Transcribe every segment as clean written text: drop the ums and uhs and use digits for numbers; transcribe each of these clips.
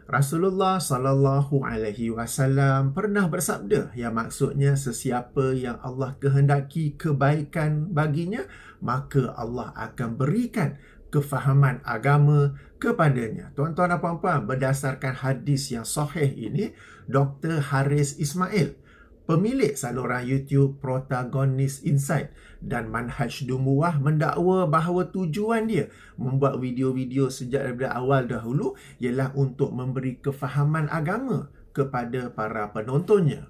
Rasulullah sallallahu alaihi wasallam pernah bersabda yang maksudnya sesiapa yang Allah kehendaki kebaikan baginya, maka Allah akan berikan kefahaman agama kepadanya. Tuan-tuan dan puan-puan, berdasarkan hadis yang sahih ini, Dr. Haris Ismail, pemilik saluran YouTube Protagonis Insight dan Manhaj Dumuwah, mendakwa bahawa tujuan dia membuat video-video sejak daripada awal dahulu ialah untuk memberi kefahaman agama kepada para penontonnya.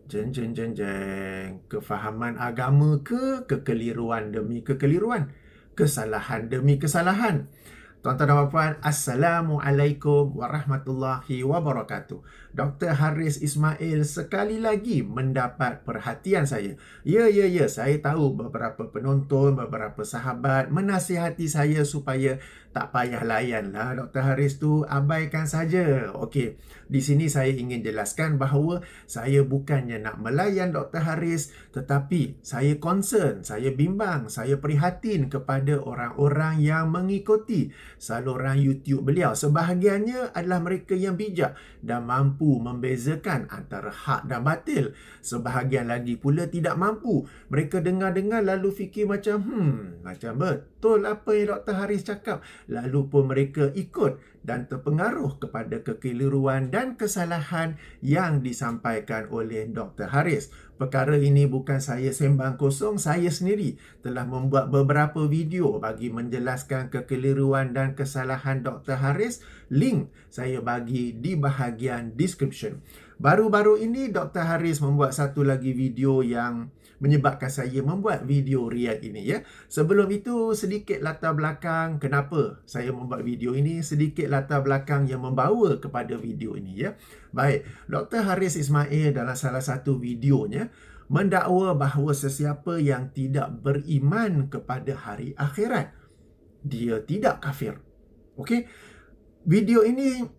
Jeng jeng jeng jeng. Kefahaman agama ke kekeliruan demi kekeliruan, kesalahan demi kesalahan. Tuan-tuan dan puan, Assalamualaikum warahmatullahi wabarakatuh. Dr. Haris Ismail sekali lagi mendapat perhatian saya. Ya, saya tahu beberapa penonton, beberapa sahabat menasihati saya supaya tak payah layan lah Dr. Haris tu, abaikan saja. Okey, di sini saya ingin jelaskan bahawa saya bukannya nak melayan Dr. Haris, tetapi saya concern, saya bimbang, saya prihatin kepada orang-orang yang mengikuti saluran YouTube beliau. Sebahagiannya adalah mereka yang bijak dan mampu membezakan antara hak dan batil. Sebahagian lagi pula tidak mampu. Mereka dengar-dengar lalu fikir macam macam betul apa yang Dr. Haris cakap. Lalu pun mereka ikut dan terpengaruh kepada kekeliruan dan kesalahan yang disampaikan oleh Dr. Haris. Perkara ini bukan saya sembang kosong, saya sendiri telah membuat beberapa video bagi menjelaskan kekeliruan dan kesalahan Dr. Haris. Link saya bagi di bahagian description. Baru-baru ini Dr. Haris membuat satu lagi video yang menyebabkan saya membuat video react ini ya. Sebelum itu sedikit latar belakang kenapa saya membuat video ini, sedikit latar belakang yang membawa kepada video ini ya. Baik, Dr. Haris Ismail dalam salah satu videonya mendakwa bahawa sesiapa yang tidak beriman kepada hari akhirat, dia tidak kafir. Okey. Video ini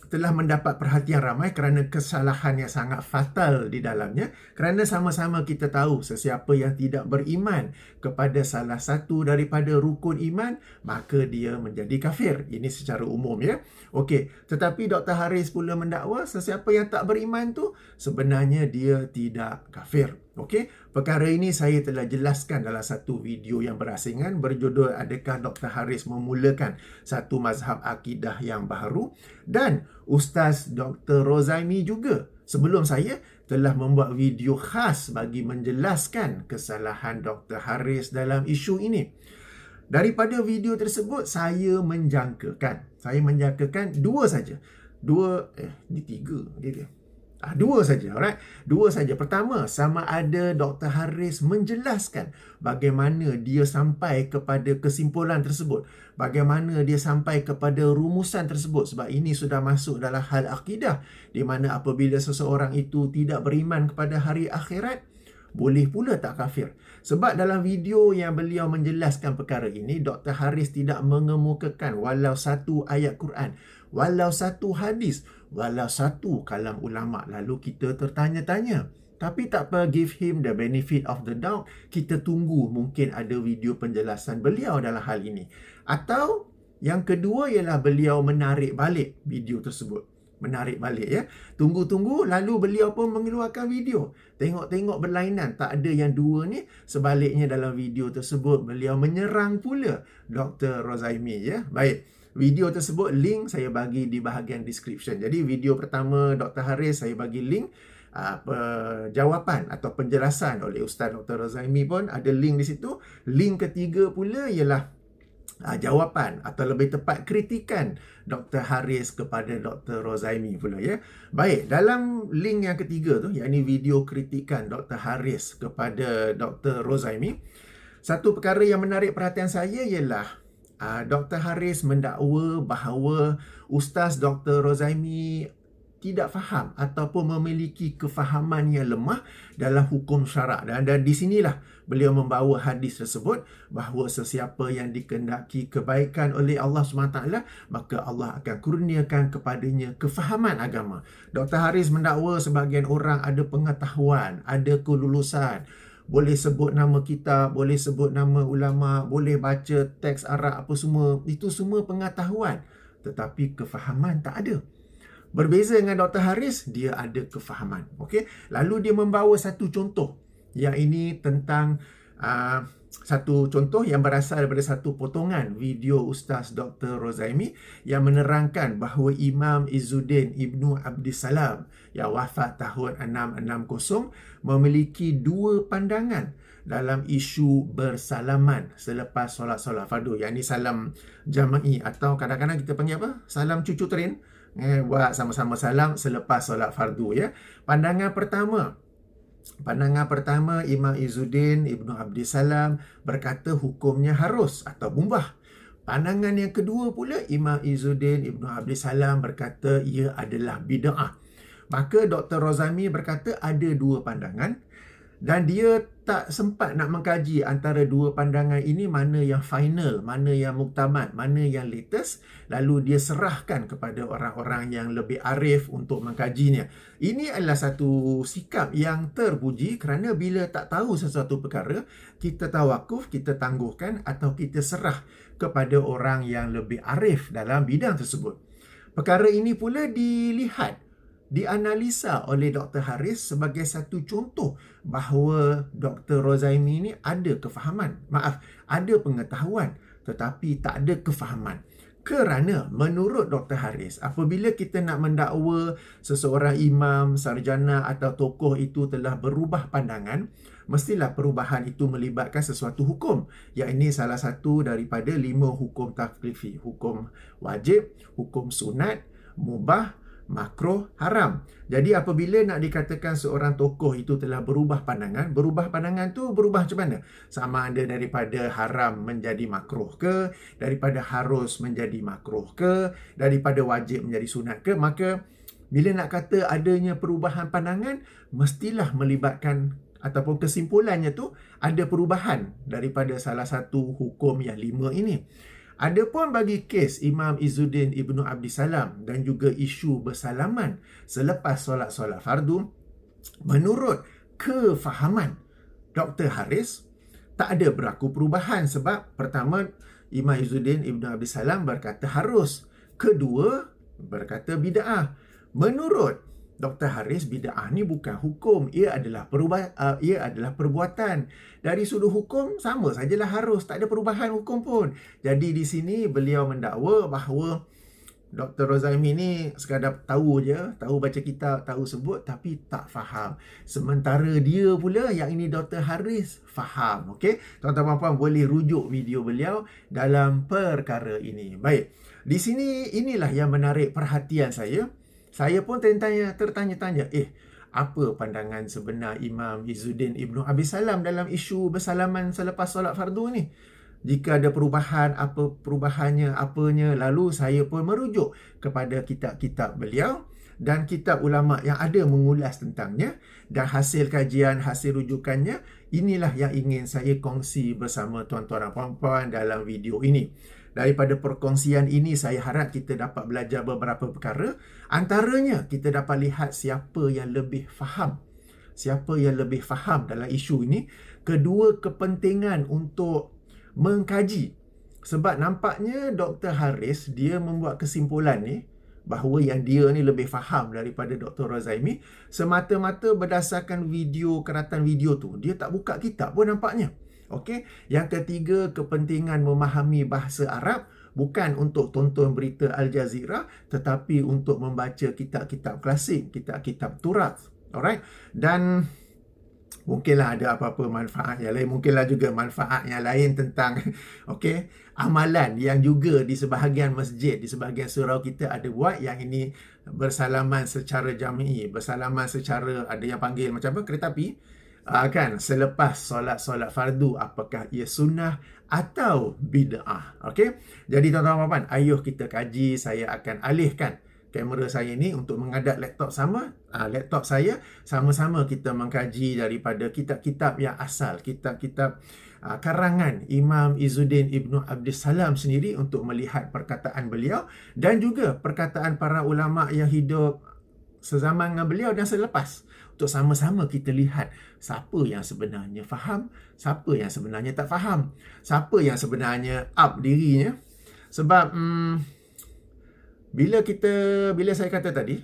telah mendapat perhatian ramai kerana kesalahan yang sangat fatal di dalamnya, kerana sama-sama kita tahu sesiapa yang tidak beriman kepada salah satu daripada rukun iman, maka dia menjadi kafir. Ini secara umum ya. Okey, tetapi Dr. Haris pula mendakwa sesiapa yang tak beriman tu sebenarnya dia tidak kafir. Okey, perkara ini saya telah jelaskan dalam satu video yang berasingan berjudul Adakah Dr. Haris memulakan satu mazhab akidah yang baru? Dan Ustaz Dr. Rozaimi juga sebelum saya telah membuat video khas bagi menjelaskan kesalahan Dr. Haris dalam isu ini. Daripada video tersebut saya menjangkakan dua saja. Dua saja, alright? Dua saja. Pertama, sama ada Dr. Haris menjelaskan bagaimana dia sampai kepada kesimpulan tersebut, bagaimana dia sampai kepada rumusan tersebut, sebab ini sudah masuk dalam hal akidah, di mana apabila seseorang itu tidak beriman kepada hari akhirat, boleh pula tak kafir. Sebab dalam video yang beliau menjelaskan perkara ini, Dr. Haris tidak mengemukakan walau satu ayat Quran, walau satu hadis, walau satu kalam ulama. Lalu kita tertanya-tanya. Tapi tak apa, give him the benefit of the doubt. Kita tunggu mungkin ada video penjelasan beliau dalam hal ini. Atau yang kedua ialah beliau menarik balik video tersebut. Menarik balik ya. Tunggu-tunggu lalu beliau pun mengeluarkan video. Tengok-tengok berlainan, tak ada yang dua ni. Sebaliknya dalam video tersebut beliau menyerang pula Dr. Rozaimi ya. Baik. Video tersebut link saya bagi di bahagian description. Jadi video pertama Dr. Haris saya bagi link jawapan atau penjelasan oleh Ustaz Dr. Rozaimi pun ada link di situ. Link ketiga pula ialah jawapan atau lebih tepat kritikan Dr. Haris kepada Dr. Rozaimi pula ya. Baik, dalam link yang ketiga tu, yakni video kritikan Dr. Haris kepada Dr. Rozaimi, satu perkara yang menarik perhatian saya ialah Dr. Haris mendakwa bahawa Ustaz Dr. Rozaimi tidak faham ataupun memiliki kefahaman yang lemah dalam hukum syarak. Dan di sinilah beliau membawa hadis tersebut bahawa sesiapa yang dikehendaki kebaikan oleh Allah SWT, maka Allah akan kurniakan kepadanya kefahaman agama. Dr. Haris mendakwa sebahagian orang ada pengetahuan, ada kelulusan, boleh sebut nama kitab, boleh sebut nama ulama, boleh baca teks Arab apa semua. Itu semua pengetahuan. Tetapi kefahaman tak ada. Berbeza dengan Dr. Haris, dia ada kefahaman. Okey, lalu dia membawa satu contoh. Yang ini tentang satu contoh yang berasal daripada satu potongan video Ustaz Dr. Rozaimi yang menerangkan bahawa Imam Izzuddin Ibnu Abdissalam yang wafat tahun 660 memiliki dua pandangan dalam isu bersalaman selepas solat-solat fardu. Yang ini salam jama'i atau kadang-kadang kita panggil apa? Salam cucu terin. Buat sama-sama salam selepas solat fardu ya. Pandangan pertama Imam Izzuddin Ibnu Abdissalam berkata hukumnya harus atau mubah. Pandangan yang kedua pula Imam Izzuddin Ibnu Abdissalam berkata ia adalah bid'ah. Maka Dr. Rozaimi berkata ada dua pandangan dan dia tak sempat nak mengkaji antara dua pandangan ini mana yang final, mana yang muktamad, mana yang latest. Lalu dia serahkan kepada orang-orang yang lebih arif untuk mengkajinya. Ini adalah satu sikap yang terpuji kerana bila tak tahu sesuatu perkara, kita tawakuf, kita tangguhkan atau kita serah kepada orang yang lebih arif dalam bidang tersebut. Perkara ini pula dianalisa oleh Dr. Haris sebagai satu contoh bahawa Dr. Rozaimi ini ada ada pengetahuan tetapi tak ada kefahaman. Kerana menurut Dr. Haris, apabila kita nak mendakwa seseorang imam, sarjana atau tokoh itu telah berubah pandangan, mestilah perubahan itu melibatkan sesuatu hukum. Yang ini salah satu daripada 5 hukum taklifi. Hukum wajib, hukum sunat, mubah, makruh, haram. Jadi apabila nak dikatakan seorang tokoh itu telah berubah pandangan tu berubah macam mana? Sama ada daripada haram menjadi makruh ke, daripada harus menjadi makruh ke, daripada wajib menjadi sunat ke, maka bila nak kata adanya perubahan pandangan, mestilah melibatkan ataupun kesimpulannya tu ada perubahan daripada salah satu hukum yang 5 ini. Adapun bagi kes Imam Izzuddin Ibnu Abdissalam dan juga isu bersalaman selepas solat-solat fardu, menurut kefahaman Dr. Haris, tak ada berlaku perubahan sebab pertama, Imam Izzuddin Ibnu Abdissalam berkata harus. Kedua, berkata bid'ah. Menurut Dr. Haris, bid'ah ni bukan hukum, ia adalah perbuatan. Dari sudut hukum sama sajalah harus, tak ada perubahan hukum pun. Jadi di sini beliau mendakwa bahawa Dr. Rozaimi ni sekadar tahu je, tahu baca kitab, tahu sebut tapi tak faham. Sementara dia pula yang ini Dr. Haris faham. Okey, tuan-tuan puan-puan boleh rujuk video beliau dalam perkara ini. Baik. Di sini inilah yang menarik perhatian saya. Saya pun tertanya-tanya, apa pandangan sebenar Imam Izzuddin Ibnu Abdissalam dalam isu bersalaman selepas solat fardu ni? Jika ada perubahan, apa perubahannya, apanya? Lalu saya pun merujuk kepada kitab-kitab beliau dan kitab ulama yang ada mengulas tentangnya, dan hasil kajian, hasil rujukannya, inilah yang ingin saya kongsi bersama tuan-tuan dan puan-puan dalam video ini. Daripada perkongsian ini, saya harap kita dapat belajar beberapa perkara. Antaranya, kita dapat lihat siapa yang lebih faham. Siapa yang lebih faham dalam isu ini. Kedua, kepentingan untuk mengkaji. Sebab nampaknya Dr. Haris, dia membuat kesimpulan ni, bahawa yang dia ni lebih faham daripada Dr. Rozaimi, semata-mata berdasarkan keratan video tu. Dia tak buka kitab pun nampaknya. Okey, yang ketiga, kepentingan memahami bahasa Arab bukan untuk tonton berita Al Jazeera tetapi untuk membaca kitab-kitab klasik, kitab-kitab Turath. Alright? Dan mungkinlah ada apa-apa manfaat yang lain, mungkinlah juga manfaat yang lain tentang okey, amalan yang juga di sebahagian masjid, di sebahagian surau kita ada buat yang ini bersalaman secara jami'i, bersalaman secara ada yang panggil macam apa, kereta api. Kan selepas solat-solat fardu, apakah ia sunnah atau bid'ah. Okey, jadi tuan-tuan puan-puan, ayuh kita kaji. Saya akan alihkan kamera saya ni untuk menghadap laptop laptop saya, sama-sama kita mengkaji daripada kitab-kitab yang asal, kitab-kitab karangan Imam Izzuddin Ibnu Abdissalam sendiri, untuk melihat perkataan beliau dan juga perkataan para ulama yang hidup sezaman dengan beliau dan selepas, untuk sama-sama kita lihat siapa yang sebenarnya faham, siapa yang sebenarnya tak faham, siapa yang sebenarnya up dirinya. Sebab Bila saya kata tadi,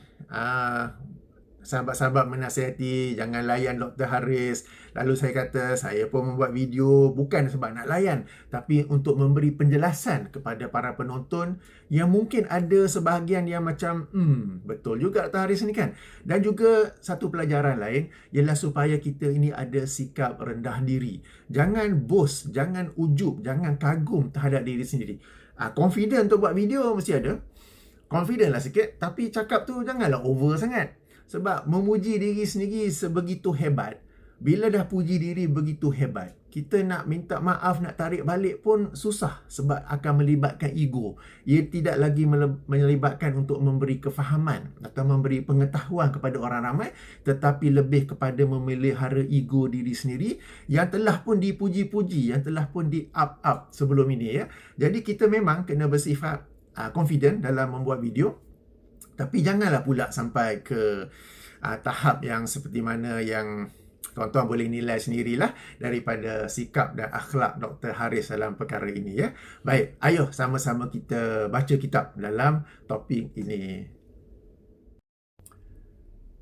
sahabat-sahabat menasihati jangan layan Dr. Haris, lalu saya kata saya pun membuat video bukan sebab nak layan, tapi untuk memberi penjelasan kepada para penonton yang mungkin ada sebahagian yang macam betul juga Dr. Haris ni kan. Dan juga satu pelajaran lain ialah supaya kita ini ada sikap rendah diri. Jangan bos, jangan ujub, jangan kagum terhadap diri sendiri. Confident untuk buat video mesti ada, confident lah sikit, tapi cakap tu janganlah over sangat. Sebab memuji diri sendiri sebegitu hebat, bila dah puji diri begitu hebat, kita nak minta maaf, nak tarik balik pun susah sebab akan melibatkan ego. Ia tidak lagi melibatkan untuk memberi kefahaman atau memberi pengetahuan kepada orang ramai, tetapi lebih kepada memelihara ego diri sendiri yang telah pun dipuji-puji, yang telah pun di-up sebelum ini ya. Jadi kita memang kena bersifat confident dalam membuat video, tapi janganlah pula sampai ke tahap yang seperti mana yang tuan-tuan boleh nilai sendirilah daripada sikap dan akhlak Dr. Haris dalam perkara ini ya. Baik, ayo sama-sama kita baca kitab dalam topik ini.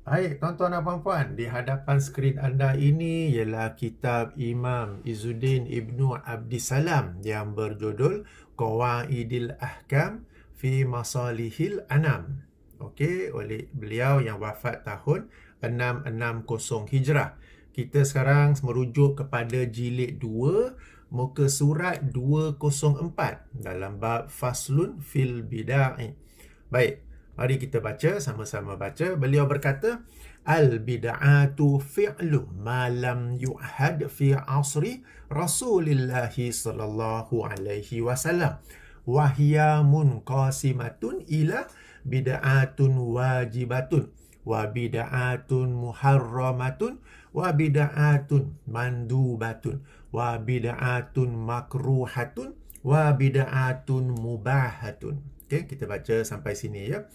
Baik, tuan-tuan dan puan-puan, di hadapan skrin anda ini ialah kitab Imam Izzuddin Ibnu Abdissalam yang berjudul Qawaidil Ahkam fi Masalihil Anam. Okey, oleh beliau yang wafat tahun 660 Hijrah. Kita sekarang merujuk kepada jilid 2, muka surat 204 dalam bab Faslun fil Bida'i. Baik, mari kita baca, sama-sama baca. Beliau berkata, Al-bid'atu fi'lu ma lam yu'had fi asri Rasulillah sallallahu alaihi wasallam. Wahya munqasimatun ila bid'atun wajibatun wa bid'atun muharramatun wa bid'atun mandubatun wa bid'atun makruhatun wa bid'atun mubahatun. Okey, kita baca sampai sini ya.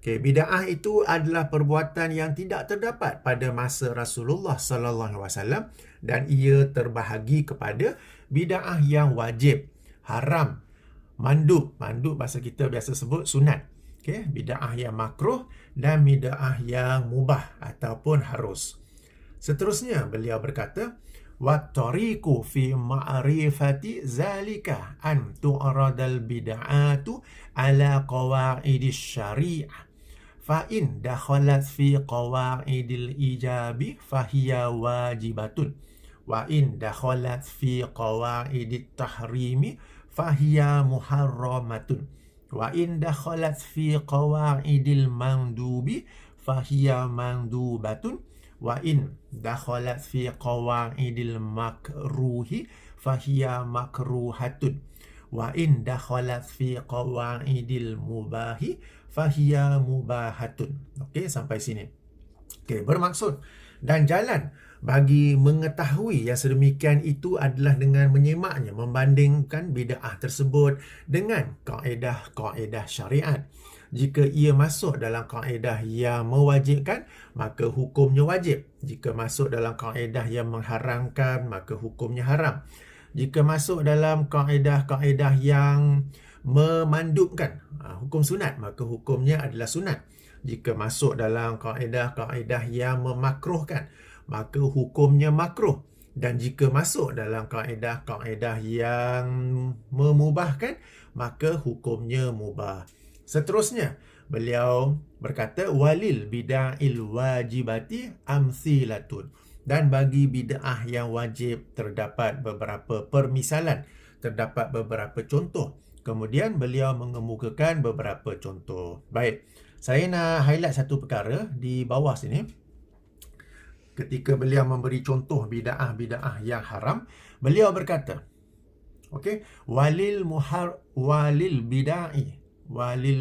Okey, bid'ah itu adalah perbuatan yang tidak terdapat pada masa Rasulullah sallallahu alaihi wasallam dan ia terbahagi kepada bid'ah yang wajib, haram, mandub bahasa kita biasa sebut sunat. Okay, bid'ah yang makruh dan bid'ah yang mubah ataupun harus. Seterusnya beliau berkata, wa tariqu fi ma'rifati zalika an tu'radal bid'atu ala qawaidis syari'ah fa in dakhalat fi qawaidil ijabi fahiya wajibatun wa in dakhalat fi qawaidit tahrimi fahiya muharramatun wa in dakhalat fi qawaidil mandubi fahiya mandubatun wa in dakhalat fi qawaidil makruhi fahiya makruhatun wa in dakhalat fi qawaidil mubahi fahiya mubahatun. Okey, sampai sini. Okey, bermaksud dan jalan bagi mengetahui yang sedemikian itu adalah dengan menyemaknya, membandingkan bid'ah tersebut dengan kaedah-kaedah syariat. Jika ia masuk dalam kaedah yang mewajibkan, maka hukumnya wajib. Jika masuk dalam kaedah yang mengharamkan, maka hukumnya haram. Jika masuk dalam kaedah-kaedah yang memandubkan, hukum sunat, maka hukumnya adalah sunat. Jika masuk dalam kaedah-kaedah yang memakruhkan, maka hukumnya makruh. Dan jika masuk dalam kaedah-kaedah yang memubahkan, maka hukumnya mubah. Seterusnya, beliau berkata, walil bida'il wajibati amsilatun. Dan bagi bid'ah yang wajib terdapat beberapa permisalan, terdapat beberapa contoh. Kemudian beliau mengemukakan beberapa contoh. Baik, saya nak highlight satu perkara di bawah sini. Ketika beliau memberi contoh bid'ah yang haram, beliau berkata, okey, walil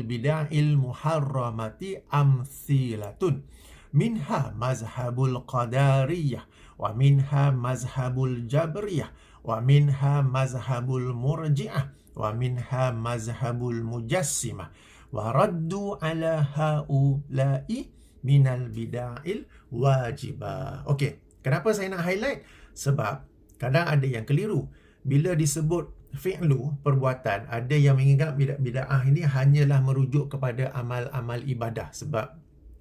bid'il muharramati amsilatun. Minha mazhabul qadariyah wa minha mazhabul jabriyah wa minha mazhabul murji'ah wa minha mazhabul mujassimah wa raddu ala haula'i minal bida'il wajibah. Okey, kenapa saya nak highlight? Sebab kadang ada yang keliru. Bila disebut fi'lu, perbuatan, ada yang mengingat bid'ah ini hanyalah merujuk kepada amal-amal ibadah sebab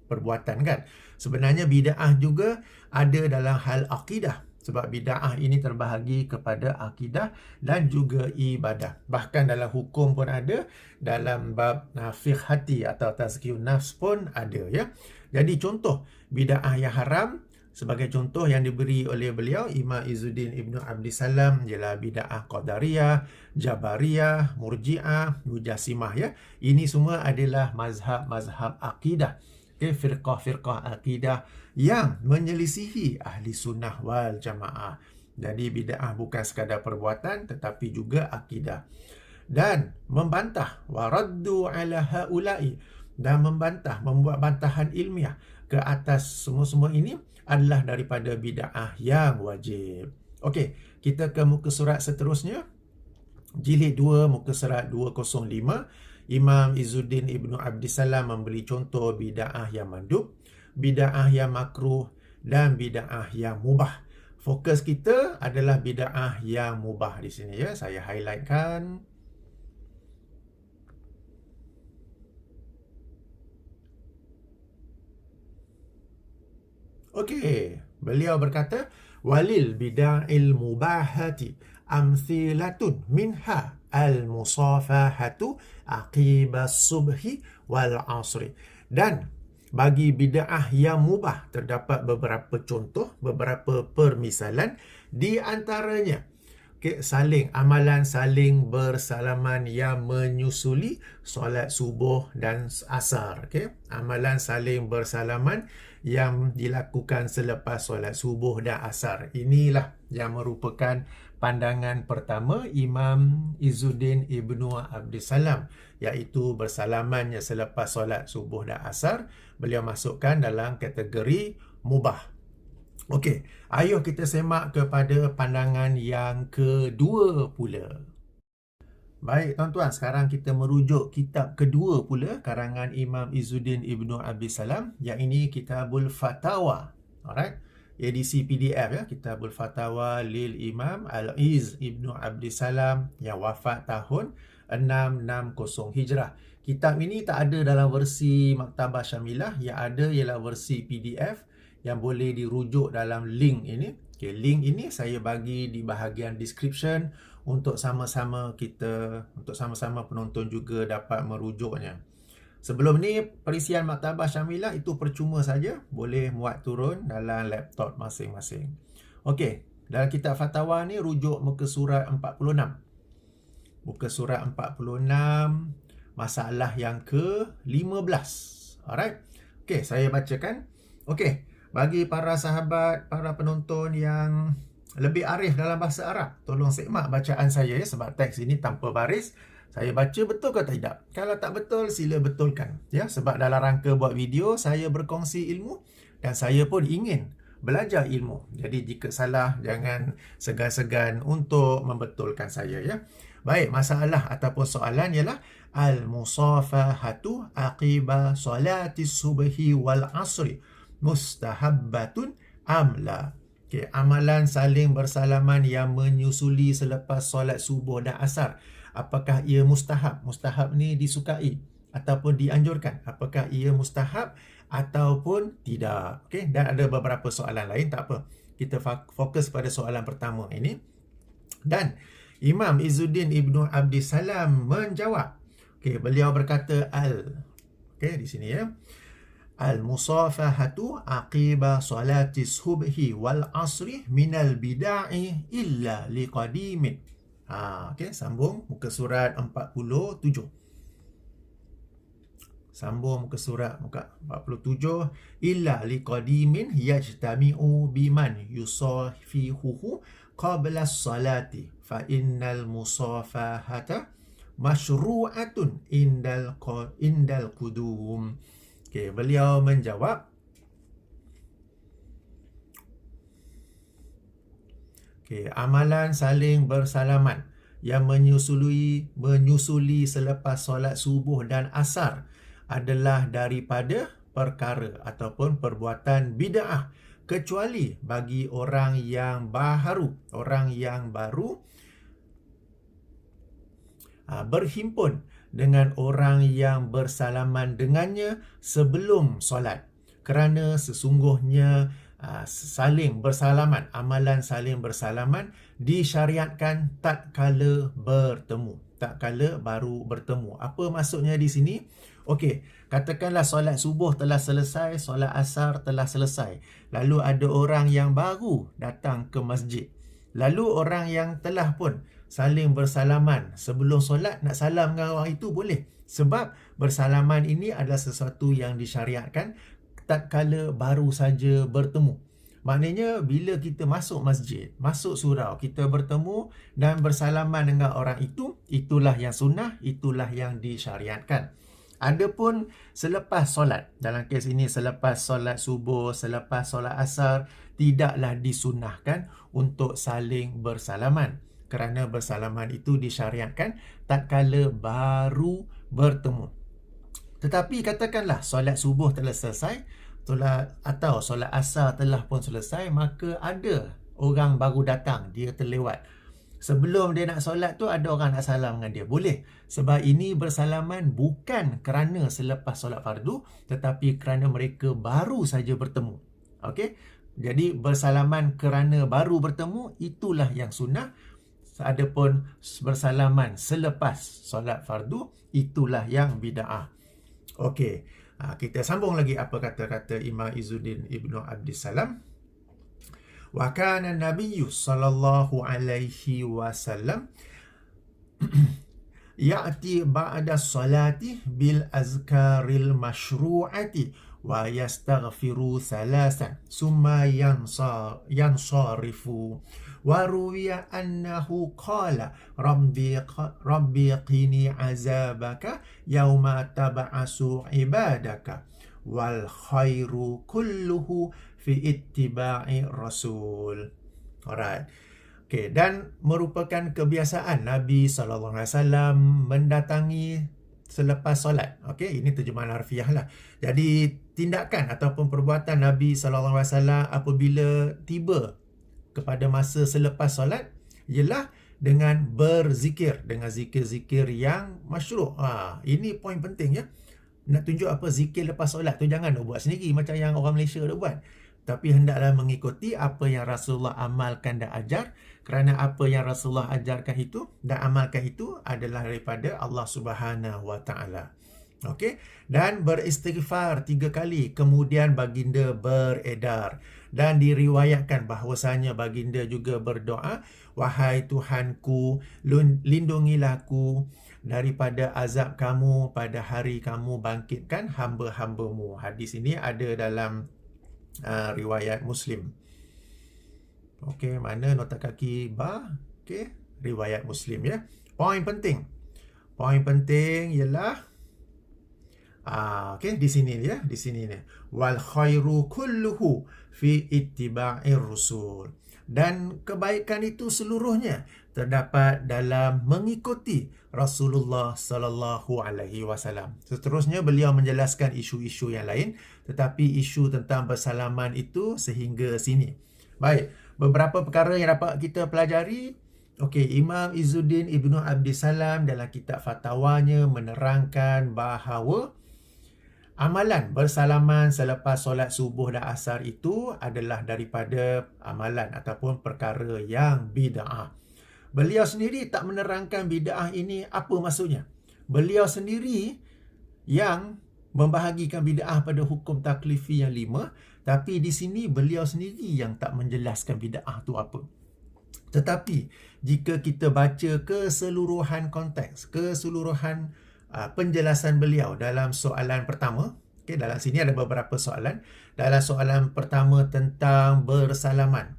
perbuatan kan. Sebenarnya bid'ah juga ada dalam hal akidah sebab bid'ah ini terbahagi kepada akidah dan juga ibadah. Bahkan dalam hukum pun ada, dalam bab fiqh hati atau tazkiyun nafs pun ada ya. Jadi contoh bid'ah yang haram sebagai contoh yang diberi oleh beliau Imam Izzuddin Ibnu Abdissalam ialah bid'ah Qadariyah, Jabariyah, Murji'ah, Mujassimah ya. Ini semua adalah mazhab-mazhab akidah. Okay, firqah-firqah akidah yang menyelisihi ahli sunnah wal jamaah. Jadi bid'ah bukan sekadar perbuatan tetapi juga akidah. Dan membantah waraddu ala haula'i, dan membantah, membuat bantahan ilmiah ke atas semua-semua ini adalah daripada bid'ah yang wajib. Okey, kita ke muka surat seterusnya. Jilid 2 muka surat 205. Imam Izzuddin Ibnu Abdissalam memberi contoh bid'ah yang mandub, bid'ah yang makruh dan bid'ah yang mubah. Fokus kita adalah bid'ah yang mubah di sini ya. Saya highlightkan. Okey, beliau berkata walil bid'il mubahati amthilatun minha al-musafahatu aqibas subhi wal asri. Dan bagi bid'ah yang mubah terdapat beberapa contoh, beberapa permisalan, di antaranya amalan saling bersalaman yang menyusuli solat subuh dan asar. Amalan saling bersalaman yang dilakukan selepas solat subuh dan asar. Inilah yang merupakan pandangan pertama Imam Izzuddin Ibnu Abdissalam, iaitu bersalamannya selepas solat subuh dan asar. Beliau masukkan dalam kategori mubah. Okey, ayo kita semak kepada pandangan yang kedua pula. Baik tuan-tuan, sekarang kita merujuk kitab kedua pula karangan Imam Izzuddin Ibnu Abdissalam, yang ini Kitabul Fatawa. Alright, edisi PDF ya, Kitabul Fatawa lil Imam Al-Izz Ibnu Abdissalam yang wafat tahun 660 Hijrah. Kitab ini tak ada dalam versi Maktabah Syamilah, yang ada ialah versi PDF yang boleh dirujuk dalam link ini. Okay, link ini saya bagi di bahagian description untuk sama-sama penonton juga dapat merujuknya. Sebelum ni, perisian Maktabah Syamilah itu percuma saja, boleh muat turun dalam laptop masing-masing. Okey, dalam kitab fatwa ni rujuk muka surat 46. Muka surat 46, masalah yang ke-15. Alright. Okey, saya bacakan. Okey, bagi para sahabat, para penonton yang lebih arif dalam bahasa Arab, tolong semak bacaan saya ya, sebab teks ini tanpa baris. Saya baca betul ke tidak? Kalau tak betul, sila betulkan ya, sebab dalam rangka buat video saya berkongsi ilmu dan saya pun ingin belajar ilmu. Jadi jika salah, jangan segan-segan untuk membetulkan saya ya. Baik, masalah ataupun soalan ialah al-musafahatu aqiba salati subhi wal asri mustahabbatun amla. Okay, amalan saling bersalaman yang menyusuli selepas solat subuh dan asar, apakah ia mustahab? Mustahab ni disukai ataupun dianjurkan. Apakah ia mustahab ataupun tidak? Okay, dan ada beberapa soalan lain, tak apa. Kita fokus pada soalan pertama ini. Dan Imam Izzuddin Ibnu Abdissalam menjawab. Okay, beliau berkata di sini ya. Al-musafahatu aqiba salati subhi wal asri minal bidai illa liqadimin. Okey, sambung muka surat 47. Sambung muka surat muka 47. Illa liqadimin yajtami'u biman yusafihuhu qabla salati fa innal musafahata masyru'atun indal qudum. Okay, beliau menjawab. Okay, amalan saling bersalaman yang menyusuli selepas solat subuh dan asar adalah daripada perkara ataupun perbuatan bid'ah, kecuali bagi orang yang baru berhimpun dengan orang yang bersalaman dengannya sebelum solat. Kerana sesungguhnya saling bersalaman, amalan saling bersalaman disyariatkan tatkala bertemu. Tatkala baru bertemu. Apa maksudnya di sini? Okey, katakanlah solat subuh telah selesai, solat asar telah selesai. Lalu ada orang yang baru datang ke masjid. Lalu orang yang telah pun saling bersalaman sebelum solat, nak salam dengan orang itu boleh. Sebab bersalaman ini adalah sesuatu yang disyariatkan tatkala baru saja bertemu. Maknanya bila kita masuk masjid, masuk surau, kita bertemu dan bersalaman dengan orang itu, itulah yang sunnah, itulah yang disyariatkan. Adapun selepas solat, dalam kes ini selepas solat subuh, selepas solat asar, tidaklah disunnahkan untuk saling bersalaman. Kerana bersalaman itu disyariatkan tatkala baru bertemu. Tetapi katakanlah solat subuh telah selesai, atau solat asar telah pun selesai, maka ada orang baru datang, dia terlewat. Sebelum dia nak solat tu ada orang nak salam dengan dia. Boleh. Sebab ini bersalaman bukan kerana selepas solat fardu, tetapi kerana mereka baru saja bertemu. Okey? Jadi bersalaman kerana baru bertemu, itulah yang sunnah. Adapun bersalaman selepas solat fardu, itulah yang bid'ah. Okey. Kita sambung lagi apa kata-kata Imam Izzuddin Ibnu Abdissalam. Wa kana Nabiyyu sallallahu alaihi wasallam ya'ti ba'da salati bil azkaril masyru'ati wa yastaghfiru thalathan summa yansarifu wa ruwiya annahu qala rabbi qini azabaka yawma tab'asu ibadaka wal khairu kulluhu fi ittiba'i rasul. Alright. Okay, dan merupakan kebiasaan Nabi SAW mendatangi selepas solat. Okay, ini terjemahan harfiah lah. Jadi tindakan ataupun perbuatan Nabi SAW apabila tiba kepada masa selepas solat ialah dengan berzikir, dengan zikir-zikir yang masyru'. Ini poin penting ya. Nak tunjuk apa zikir lepas solat tu jangan buat sendiri macam yang orang Malaysia dah buat. Tapi hendaklah mengikuti apa yang Rasulullah amalkan dan ajar, kerana apa yang Rasulullah ajarkan itu dan amalkan itu adalah daripada Allah Subhanahu Wa Taala. Okey, dan beristighfar 3 kali, kemudian baginda beredar dan diriwayatkan bahawasanya baginda juga berdoa, wahai Tuhanku, lindungilah aku daripada azab kamu pada hari kamu bangkitkan hamba-hambamu. Hadis ini ada dalam riwayat Muslim. Okey, mana nota kaki ba? Okey, riwayat Muslim ya. Poin penting ialah okey, di sini ya, di sini ni. Wal khairu kulluhu fi ittiba'ir rusul. Dan kebaikan itu seluruhnya terdapat dalam mengikuti Rasulullah sallallahu alaihi wasallam. Seterusnya beliau menjelaskan isu-isu yang lain, tetapi isu tentang bersalaman itu sehingga sini. Baik, beberapa perkara yang dapat kita pelajari. Okey, Imam Izzuddin Ibnu Abdissalam dalam kitab fatwanya menerangkan bahawa amalan bersalaman selepas solat subuh dan asar itu adalah daripada amalan ataupun perkara yang bid'ah. Beliau sendiri tak menerangkan bid'ah ini apa maksudnya. Beliau sendiri yang membahagikan bid'ah pada hukum taklifi yang 5, tapi di sini beliau sendiri yang tak menjelaskan bid'ah tu apa. Tetapi jika kita baca keseluruhan konteks, keseluruhan penjelasan beliau dalam soalan pertama, okay, dalam sini ada beberapa soalan. Dalam soalan pertama tentang bersalaman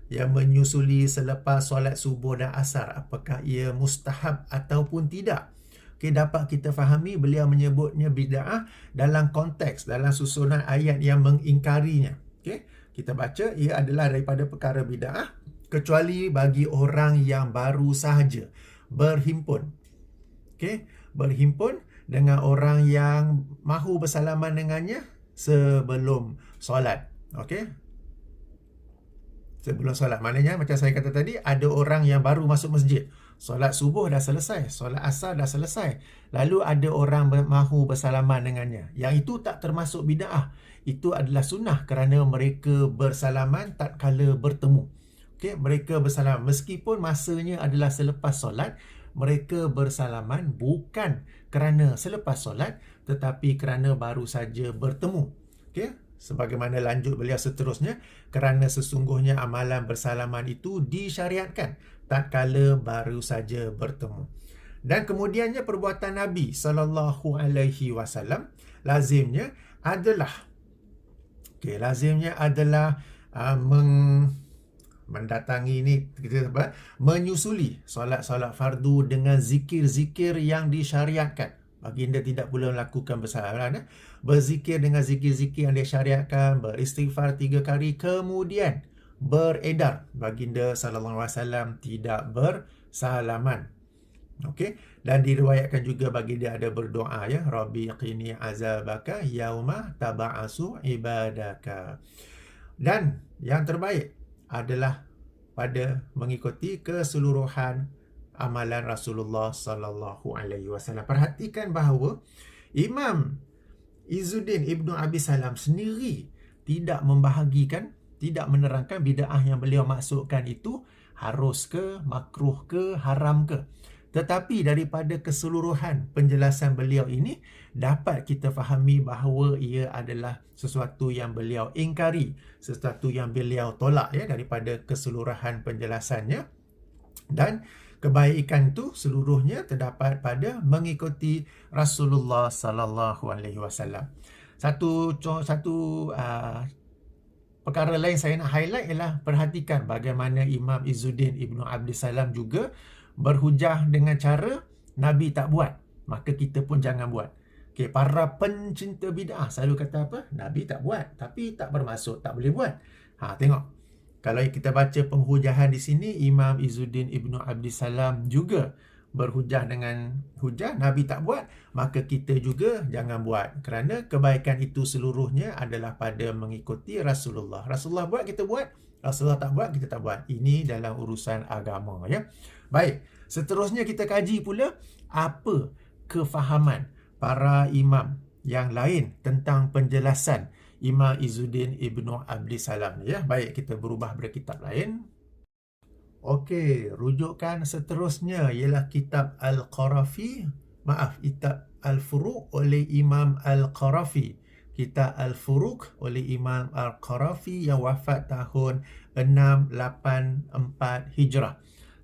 yang menyusuli selepas solat subuh dan asar, apakah ia mustahab ataupun tidak? Okay, dapat kita fahami beliau menyebutnya bid'ah dalam konteks, dalam susunan ayat yang mengingkarinya. Okay, kita baca ia adalah daripada perkara bid'ah kecuali bagi orang yang baru sahaja berhimpun. Okay, berhimpun dengan orang yang mahu bersalaman dengannya sebelum solat. Okey, sebelum solat. Maknanya macam saya kata tadi, ada orang yang baru masuk masjid. Solat subuh dah selesai, solat asar dah selesai. Lalu ada orang mahu bersalaman dengannya. Yang itu tak termasuk bid'ah. Itu adalah sunnah kerana mereka bersalaman tatkala bertemu. Okey, mereka bersalaman meskipun masanya adalah selepas solat, mereka bersalaman bukan kerana selepas solat tetapi kerana baru saja bertemu. Okey, sebagaimana lanjut beliau seterusnya, kerana sesungguhnya amalan bersalaman itu disyariatkan tatkala baru saja bertemu. Dan kemudiannya perbuatan Nabi sallallahu alaihi wasallam lazimnya adalah mendatangi ni kita menyusuli solat-solat fardu dengan zikir-zikir yang disyariatkan. Baginda tidak pula melakukan bersalaman, berzikir dengan zikir-zikir yang disyariatkan, beristighfar 3 kali, kemudian beredar. Baginda sallallahu alaihi wasallam tidak bersalaman. Okey, dan diriwayatkan juga baginda ada berdoa ya, Rabbi qini azabaka yauma taba'asu ibadaka. Dan yang terbaik adalah pada mengikuti keseluruhan amalan Rasulullah sallallahu alaihi wasallam. Perhatikan bahawa Imam Izzuddin Ibnu Abi Salam sendiri tidak membahagikan, tidak menerangkan bid'ah yang beliau maksudkan itu harus ke, makruh ke, haram ke. Tetapi daripada keseluruhan penjelasan beliau ini dapat kita fahami bahawa ia adalah sesuatu yang beliau ingkari, sesuatu yang beliau tolak ya daripada keseluruhan penjelasannya. Dan kebaikan itu seluruhnya terdapat pada mengikuti Rasulullah sallallahu alaihi wasallam. Satu perkara lain saya nak highlight ialah perhatikan bagaimana Imam Izzuddin Ibnu Abdul Salam juga berhujah dengan cara Nabi tak buat, maka kita pun jangan buat. Okay, para pencinta bid'ah selalu kata apa? Nabi tak buat, tapi tak bermaksud tak boleh buat. Tengok. Kalau kita baca penghujahan di sini, Imam Izzuddin Ibnu Abdul Salam juga berhujah dengan hujah Nabi tak buat, maka kita juga jangan buat. Kerana kebaikan itu seluruhnya adalah pada mengikuti Rasulullah. Rasulullah buat, kita buat. Rasulullah tak buat, kita tak buat. Ini dalam urusan agama ya. Baik, seterusnya kita kaji pula apa kefahaman para imam yang lain tentang penjelasan Imam Izzuddin Ibnu Abdul Salam ya. Baik, kita berubah pada kitab lain. Okey, rujukan seterusnya ialah kitab kitab Al-Furuq oleh Imam Al-Qarafi. Kitab Al-Furuq oleh Imam Al-Qarafi yang wafat tahun 684 Hijrah.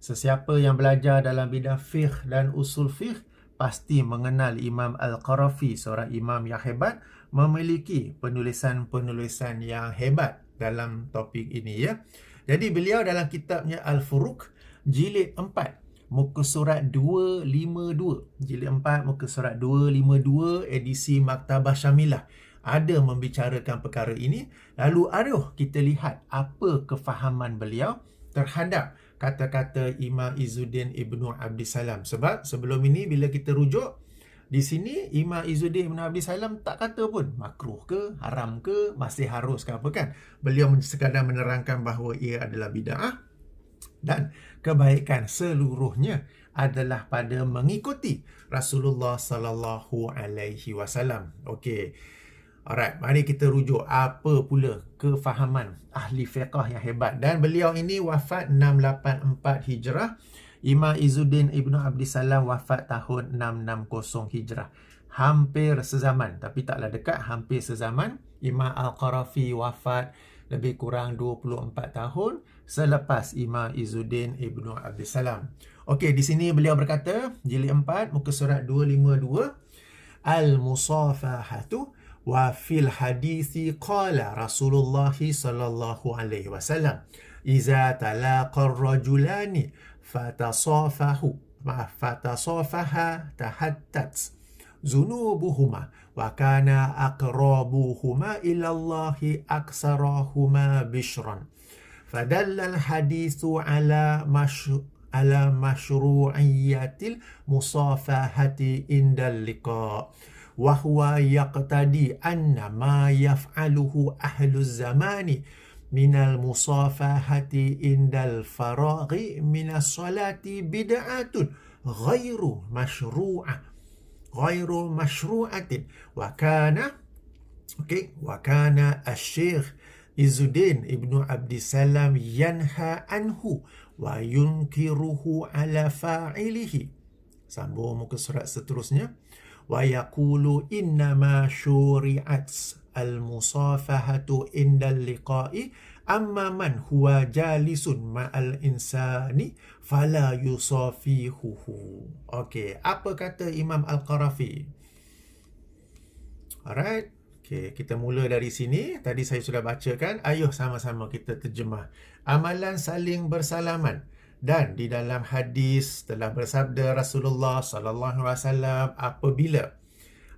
Sesiapa yang belajar dalam bidang fiqh dan usul fiqh pasti mengenal Imam Al-Qarafi, seorang imam yang hebat, memiliki penulisan-penulisan yang hebat dalam topik ini ya. Jadi beliau dalam kitabnya Al-Furuq jilid 4 muka surat 252, jilid 4 muka surat 252 edisi Maktabah Syamilah ada membicarakan perkara ini. Lalu kita lihat apa kefahaman beliau terhadap kata-kata Imam Izzuddin Ibnu Abdul Salam. Sebab sebelum ini bila kita rujuk di sini, Imam Izzuddin Ibnu Abdul Salam tak kata pun makruh ke, haram ke, masih harus ke apa kan. Beliau sekadar menerangkan bahawa ia adalah bid'ah dan kebaikan seluruhnya adalah pada mengikuti Rasulullah sallallahu alaihi wasallam. Okey. Alright, mari kita rujuk apa pula kefahaman ahli fiqh yang hebat. Dan beliau ini wafat 684 Hijrah. Imam Izzuddin Ibnu Abdul Salam wafat tahun 660 Hijrah. Hampir sezaman, tapi taklah dekat, hampir sezaman. Imam Al-Qarafi wafat lebih kurang 24 tahun selepas Imam Izzuddin Ibnu Abdul Salam. Okey, di sini beliau berkata, jilid 4, muka surat 252, Al-Musafahatu wa fil hadithi qala Rasulullah sallallahu alaihi wasallam iza talaqa ar-rajulani fatasafaha tahattat zunubuhuma wa kana aqrabuhuma ila Allahi aksarahuma bishran fadalla al-hadithu ala mashru'iyyatil musafahati indal liqa وهو يقتضي أن ما يفعله أهل الزمان minal musafahati indal faraghi minas salati bid'atun ghairu masyru'atin wa kana asy-syekh Izzuddin Ibnu Abdissalam yanha anhu wa yunkiruhu ala fa'ilihi. Sambung muka surat seterusnya. Wa yaqulu innama syuri'at al-musafahatu indal liqa'i amma man huwa jalisun ma'al insani fala yusafihuhu. Okey, apa kata Imam Al-Qarafi? Alright. Okey, kita mula dari sini. Tadi saya sudah bacakan. Ayuh sama-sama kita terjemah. Amalan saling bersalaman. Dan di dalam hadis telah bersabda Rasulullah sallallahu alaihi wasallam,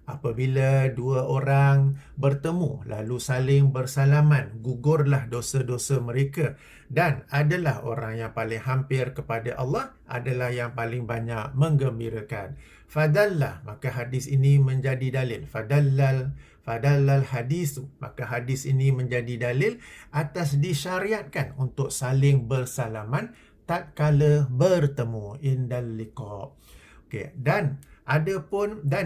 apabila dua orang bertemu lalu saling bersalaman, gugurlah dosa-dosa mereka, dan adalah orang yang paling hampir kepada Allah adalah yang paling banyak menggembirakan. Fadallah, maka hadis ini menjadi dalil. Fadallal hadis, maka hadis ini menjadi dalil atas disyariatkan untuk saling bersalaman tatkala bertemu, indal liqa. Okey, dan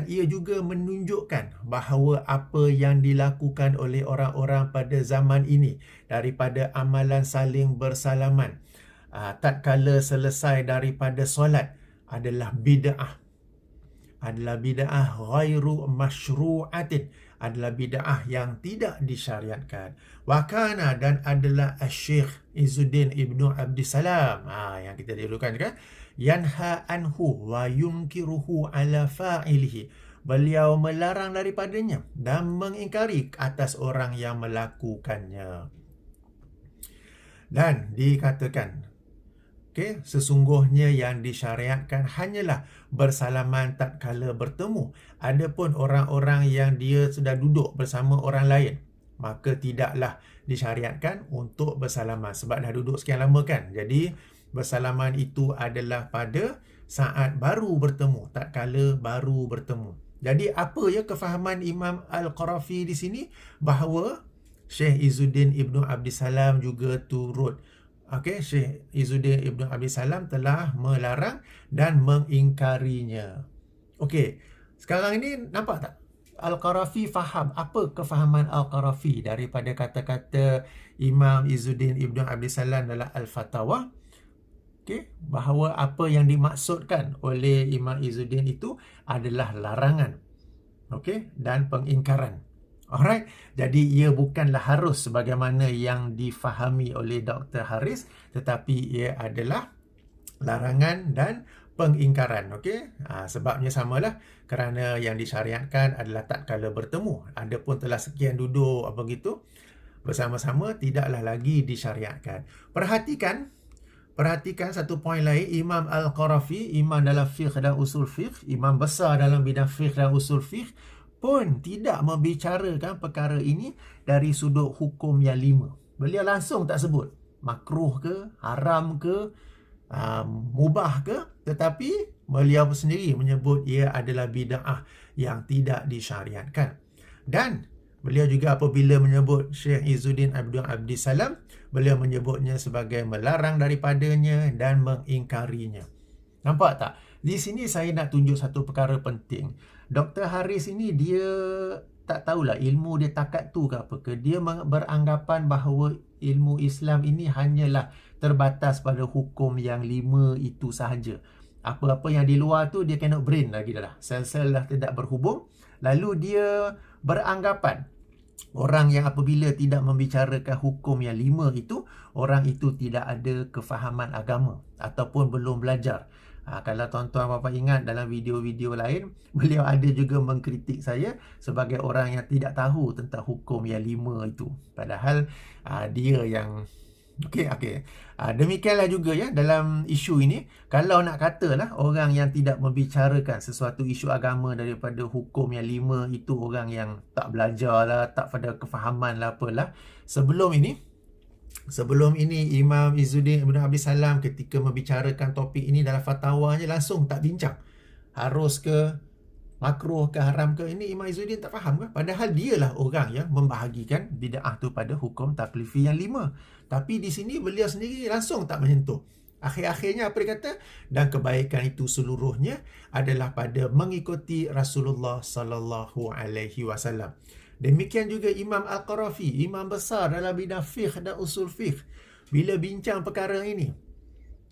ia juga menunjukkan bahawa apa yang dilakukan oleh orang-orang pada zaman ini daripada amalan saling bersalaman tatkala selesai daripada solat adalah bid'ah ghairu masyru'atin, adalah bid'ah yang tidak disyariatkan. Wakana, dan adalah Syekh Izzuddin Ibnu Abdissalam, yang kita dahulukan kan, yanha anhu wa yunkiruhu ala fa'ilihi, beliau melarang daripadanya dan mengingkari atas orang yang melakukannya. Dan dikatakan, sesungguhnya yang disyariatkan hanyalah bersalaman tatkala bertemu. Adapun orang-orang yang dia sudah duduk bersama orang lain, maka tidaklah disyariatkan untuk bersalaman sebab dah duduk sekian lama kan. Jadi bersalaman itu adalah pada saat baru bertemu, tatkala baru bertemu. Jadi apa ya kefahaman Imam Al-Qarafi di sini? Bahawa Syekh Izzuddin Ibnu Abdissalam juga turut Syekh Izzuddin Ibnu Abdissalam telah melarang dan mengingkarinya. Okey, sekarang ini nampak tak? Al-Qarafi faham apa kefahaman Al-Qarafi daripada kata-kata Imam Izzuddin Ibnu Abdissalam dalam Al-Fatawa. Bahawa apa yang dimaksudkan oleh Imam Izzuddin itu adalah larangan. Dan pengingkaran. Alright, jadi ia bukanlah harus sebagaimana yang difahami oleh Dr. Haris, tetapi ia adalah larangan dan pengingkaran. Sebabnya samalah, kerana yang disyariatkan adalah tatkala bertemu. Adapun telah sekian duduk begitu bersama-sama, tidaklah lagi disyariatkan. Perhatikan satu poin lain. Imam Al-Qarafi, imam dalam fiqh dan usul fiqh, imam besar dalam bidang fiqh dan usul fiqh, pun tidak membicarakan perkara ini dari sudut hukum yang 5. Beliau langsung tak sebut makruh ke, haram ke, mubah ke, tetapi beliau sendiri menyebut ia adalah bid'ah yang tidak disyariatkan. Dan beliau juga apabila menyebut Syekh Izzuddin Ibnu Abdissalam, beliau menyebutnya sebagai melarang daripadanya dan mengingkarinya. Nampak tak? Di sini saya nak tunjuk satu perkara penting. Dr. Haris ini dia tak tahulah ilmu dia takat tu ke apa ke. Dia beranggapan bahawa ilmu Islam ini hanyalah terbatas pada hukum yang 5 itu sahaja. Apa-apa yang di luar tu dia cannot brain lagi dah. Sel-sel dah tidak berhubung. Lalu dia beranggapan orang yang apabila tidak membicarakan hukum yang 5 itu, orang itu tidak ada kefahaman agama ataupun belum belajar. Kalau tuan-tuan bapa ingat dalam video-video lain, beliau ada juga mengkritik saya sebagai orang yang tidak tahu tentang hukum yang 5 itu. Padahal dia yang demikianlah juga ya dalam isu ini. Kalau nak katalah orang yang tidak membicarakan sesuatu isu agama daripada hukum yang 5 itu orang yang tak belajar lah, tak pada kefahaman lah apalah. Sebelum ini Imam Izzuddin Ibnu Abdissalam ketika membicarakan topik ini dalam fatwanya langsung tak bincang harus ke makruh ke haram ke, ini Imam Izzuddin tak faham ke? Padahal dialah orang yang membahagikan bid'ah tu pada hukum taklifi yang 5. Tapi di sini beliau sendiri langsung tak menyentuh. Akhir-akhirnya apa dia kata? Dan kebaikan itu seluruhnya adalah pada mengikuti Rasulullah sallallahu alaihi wasallam. Demikian juga Imam Al-Qarafi, imam besar dalam bidang fiqh dan usul fiqh. Bila bincang perkara ini,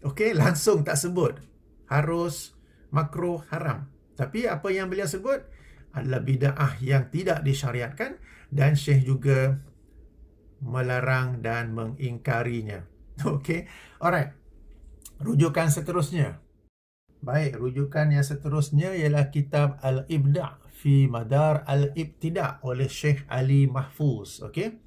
okey, langsung tak sebut harus makruh haram. Tapi apa yang beliau sebut adalah bid'ah yang tidak disyariatkan, dan Syekh juga melarang dan mengingkarinya. Okey, alright. Rujukan seterusnya. Baik, rujukan yang seterusnya ialah kitab Al-Ibda' fi Madar Al-Ibtida' oleh Syekh Ali Mahfuz. Okey.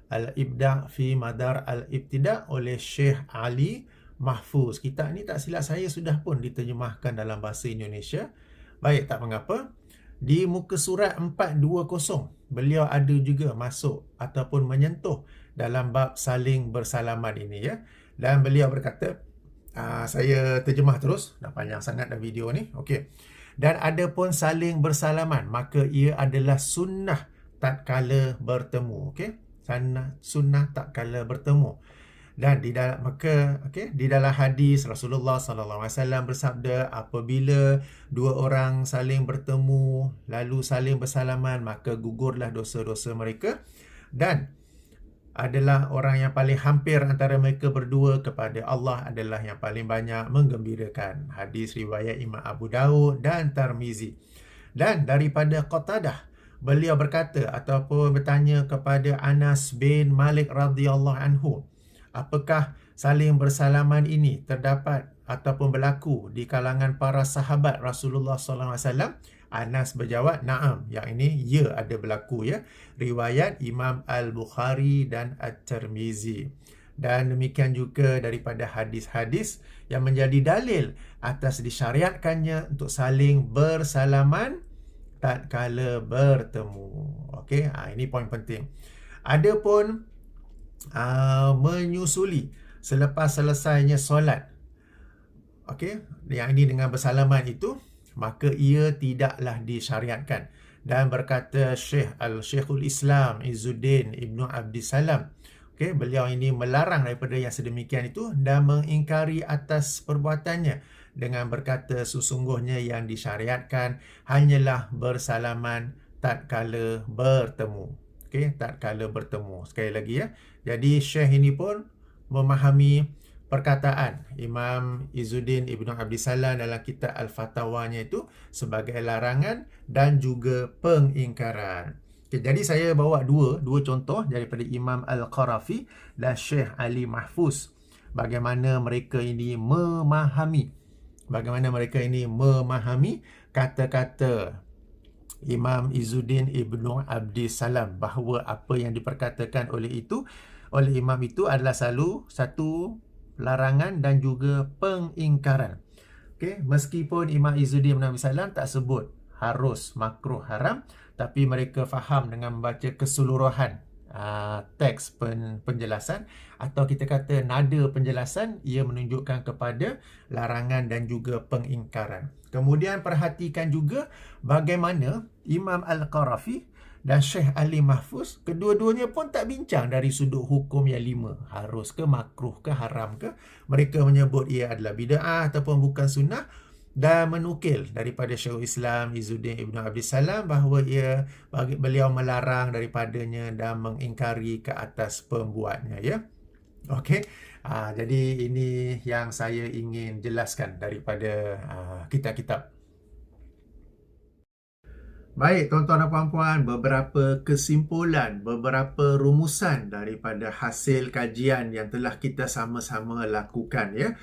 Al-Ibda' fi Madar Al-Ibtida' oleh Syekh Ali Mahfuz. Kitab ni tak silap saya sudah pun diterjemahkan dalam bahasa Indonesia. Baik, tak mengapa. Di muka surat 420, beliau ada juga masuk ataupun menyentuh dalam bab saling bersalaman ini, ya. Dan beliau berkata, saya terjemah terus, dah panjang sangat dah video ni. Okey. Dan ada pun saling bersalaman, maka ia adalah sunnah tatkala bertemu. Okey. Sunnah tatkala bertemu. Dan di dalam di dalam hadis Rasulullah sallallahu alaihi wasallam bersabda, apabila dua orang saling bertemu lalu saling bersalaman, maka gugurlah dosa-dosa mereka, dan adalah orang yang paling hampir antara mereka berdua kepada Allah adalah yang paling banyak menggembirakan. Hadis riwayat Imam Abu Daud dan Tirmizi. Dan daripada Qatadah, beliau berkata ataupun bertanya kepada Anas bin Malik radhiyallahu anhu, apakah saling bersalaman ini terdapat ataupun berlaku di kalangan para sahabat Rasulullah sallallahu alaihi wasallam? Anas berjawab, na'am. Yang ini ya, ada berlaku, ya. Riwayat Imam Al-Bukhari dan At-Tirmizi. Dan demikian juga daripada hadis-hadis yang menjadi dalil atas disyariatkannya untuk saling bersalaman tatkala bertemu. Okey, ini poin penting. Adapun menyusuli selepas selesainya solat, okey, yang ini dengan bersalaman itu, maka ia tidaklah disyariatkan. Dan berkata Syekhul Islam Izzuddin Ibnu Abdissalam, okey, beliau ini melarang daripada yang sedemikian itu dan mengingkari atas perbuatannya dengan berkata sesungguhnya yang disyariatkan hanyalah bersalaman tatkala bertemu. Okey, tatkala bertemu. Sekali lagi, ya. Jadi Syekh ini pun memahami perkataan Imam Izzuddin Ibnu Abdissalam dalam kitab Al-Fatawanya itu sebagai larangan dan juga pengingkaran. Okay, jadi saya bawa dua contoh daripada Imam Al-Qarafi dan Syekh Ali Mahfuz, bagaimana mereka ini memahami kata-kata Imam Izzuddin Ibnu Abdissalam, bahawa apa yang diperkatakan oleh imam itu adalah satu larangan dan juga pengingkaran. Okey, meskipun Imam Izzuddin Ibnu Abdissalam tak sebut harus makruh haram, tapi mereka faham dengan membaca keseluruhan teks penjelasan, atau kita kata nada penjelasan, ia menunjukkan kepada larangan dan juga pengingkaran. Kemudian perhatikan juga bagaimana Imam Al-Qarafi dan Syekh Ali Mahfuz, kedua-duanya pun tak bincang dari sudut hukum yang 5. Harus ke, makruh ke, haram ke. Mereka menyebut ia adalah bid'ah ataupun bukan sunnah, dan menukil daripada Syekhul Islam Izzuddin Ibnu Abdissalam bahawa beliau melarang daripadanya dan mengingkari ke atas pembuatnya, ya. Okey. Jadi ini yang saya ingin jelaskan daripada kitab-kitab. Baik, tuan-tuan dan puan-puan, beberapa kesimpulan, beberapa rumusan daripada hasil kajian yang telah kita sama-sama lakukan, ya.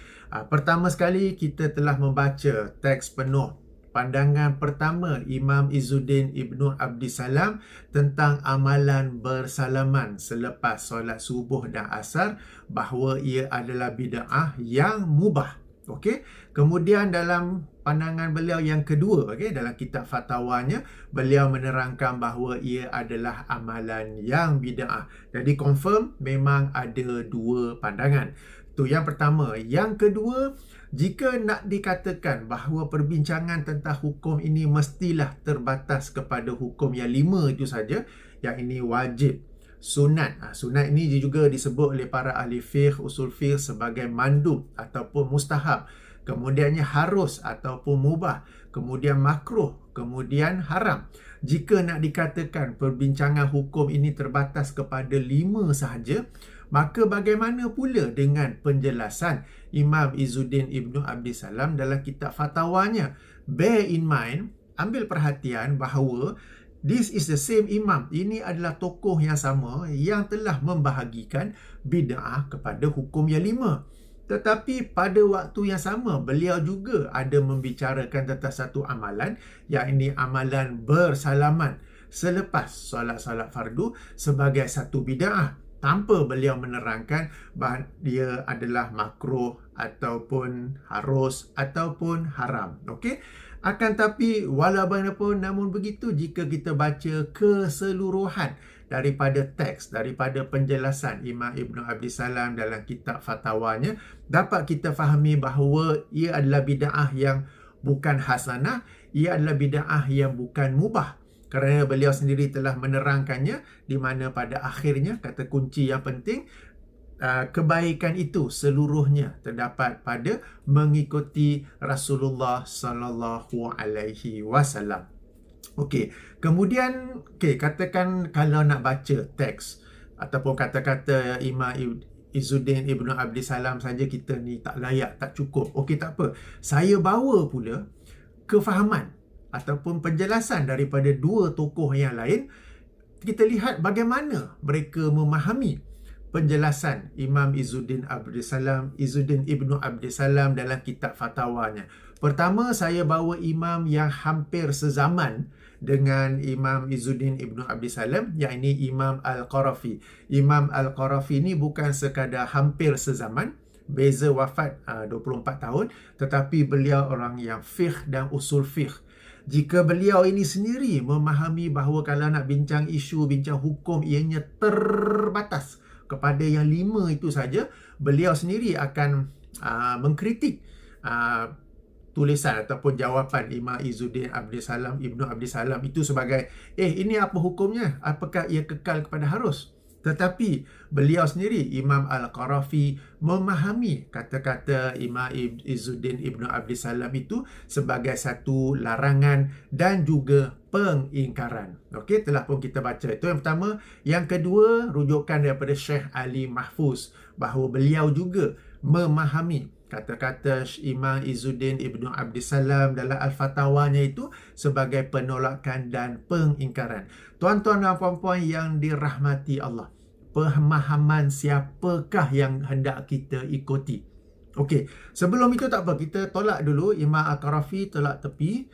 Pertama sekali, kita telah membaca teks penuh pandangan pertama Imam Izzuddin Ibnu Abdissalam tentang amalan bersalaman selepas solat subuh dan asar, bahawa ia adalah bid'ah yang mubah. Okey. Kemudian dalam pandangan beliau yang kedua, okey, dalam kitab fatwanya, beliau menerangkan bahawa ia adalah amalan yang bid'ah. Jadi confirm memang ada dua pandangan. Tu yang pertama. Yang kedua, jika nak dikatakan bahawa perbincangan tentang hukum ini mestilah terbatas kepada hukum yang 5 itu saja, yang ini wajib, sunat. Sunat ini juga disebut oleh para ahli fiqh, usul fiqh sebagai mandub ataupun mustahab. Kemudiannya harus ataupun mubah. Kemudian makruh. Kemudian haram. Jika nak dikatakan perbincangan hukum ini terbatas kepada 5 sahaja, maka bagaimana pula dengan penjelasan Imam Izzuddin Ibn Abdissalam dalam kitab fatwanya? Bear in mind, ambil perhatian bahawa this is the same Imam. Ini adalah tokoh yang sama yang telah membahagikan bid'ah kepada hukum yang 5. Tetapi pada waktu yang sama, beliau juga ada membicarakan tentang satu amalan, yakni amalan bersalaman selepas solat-solat fardu sebagai satu bid'ah, tanpa beliau menerangkan bahawa dia adalah makruh ataupun harus ataupun haram. Okey? Akan tapi walaupun namun begitu, jika kita baca keseluruhan daripada teks, daripada penjelasan Imam Ibn Abdissalam dalam kitab fatwanya, dapat kita fahami bahawa ia adalah bid'ah yang bukan hasanah, ia adalah bid'ah yang bukan mubah. Kerana beliau sendiri telah menerangkannya, di mana pada akhirnya kata kunci yang penting, kebaikan itu seluruhnya terdapat pada mengikuti Rasulullah sallallahu alaihi wasallam. Okey, kemudian katakan kalau nak baca teks ataupun kata-kata Imam Izzuddin Ibn Abdissalam saja kita ni tak layak, tak cukup. Okey, tak apa. Saya bawa pula kefahaman ataupun penjelasan daripada dua tokoh yang lain. Kita lihat bagaimana mereka memahami penjelasan Imam Izzuddin Ibn Abdissalam dalam kitab fatwanya. Pertama, saya bawa imam yang hampir sezaman dengan Imam Izzuddin Ibn Abdissalam, yakni Imam Al-Qarafi. Imam Al-Qarafi ni bukan sekadar hampir sezaman, beza wafat 24 tahun, tetapi beliau orang yang fiqh dan usul fiqh. Jika beliau ini sendiri memahami bahawa kalau nak bincang isu, bincang hukum, ianya terbatas kepada yang 5 itu saja, beliau sendiri akan mengkritik tulisan ataupun jawapan Imam Izzuddin Ibn Abdissalam itu sebagai, ini apa hukumnya? Apakah ia kekal kepada harus? Tetapi beliau sendiri, Imam Al-Qarafi, memahami kata-kata Imam Izzuddin Ibn Abdissalam itu sebagai satu larangan dan juga pengingkaran. Okey, telah pun kita baca. Itu yang pertama. Yang kedua, rujukan daripada Syekh Ali Mahfuz, bahawa beliau juga memahami kata-kata Imam Izzuddin Ibn Abdissalam dalam Al-Fatawanya itu sebagai penolakan dan pengingkaran. Tuan-tuan dan puan-puan yang dirahmati Allah, pemahaman siapakah yang hendak kita ikuti? Okey, sebelum itu tak apa, kita tolak dulu Imam Al-Qarafi, tolak tepi.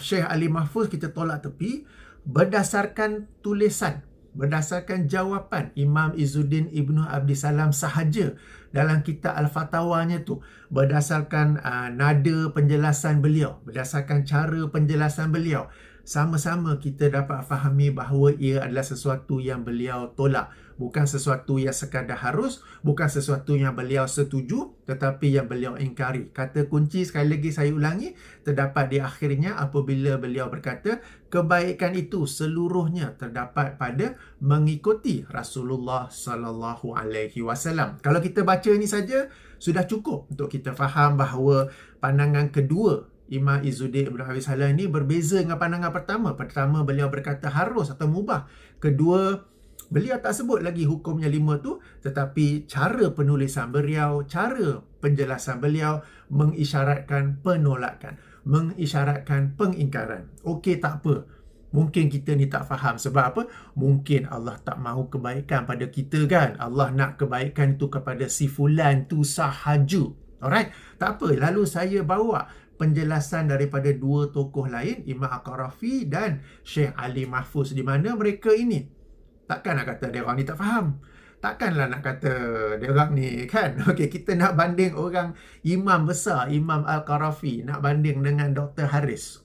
Syekh Ali Mahfuz kita tolak tepi berdasarkan tulisan, berdasarkan jawapan Imam Izzuddin Ibn Abdissalam sahaja dalam kitab Al-Fatawanya tu, berdasarkan nada penjelasan beliau, berdasarkan cara penjelasan beliau, sama-sama kita dapat fahami bahawa ia adalah sesuatu yang beliau tolak, bukan sesuatu yang sekadar harus, bukan sesuatu yang beliau setuju, tetapi yang beliau ingkari. Kata kunci, sekali lagi saya ulangi, terdapat di akhirnya apabila beliau berkata kebaikan itu seluruhnya terdapat pada mengikuti Rasulullah sallallahu alaihi wasallam. Kalau kita baca ini saja sudah cukup untuk kita faham bahawa pandangan kedua Imam Izzuddin Ibn Abdissalam ini berbeza dengan pandangan pertama. Pertama, beliau berkata harus atau mubah. Kedua, beliau tak sebut lagi hukumnya 5 tu, tetapi cara penulisan beliau, cara penjelasan beliau mengisyaratkan penolakan, mengisyaratkan pengingkaran. Okey, tak apa. Mungkin kita ni tak faham. Sebab apa? Mungkin Allah tak mahu kebaikan pada kita kan. Allah nak kebaikan itu kepada si fulan tu sahaja. Alright? Tak apa. Lalu saya bawa penjelasan daripada dua tokoh lain, Imam Al-Qarafi dan Syekh Ali Mahfuz, di mana mereka ini takkan nak kata dia orang ni tak faham. Takkanlah nak kata dia orang ni kan. Okey, kita nak banding orang imam besar, Imam Al-Qarafi, nak banding dengan Dr. Haris.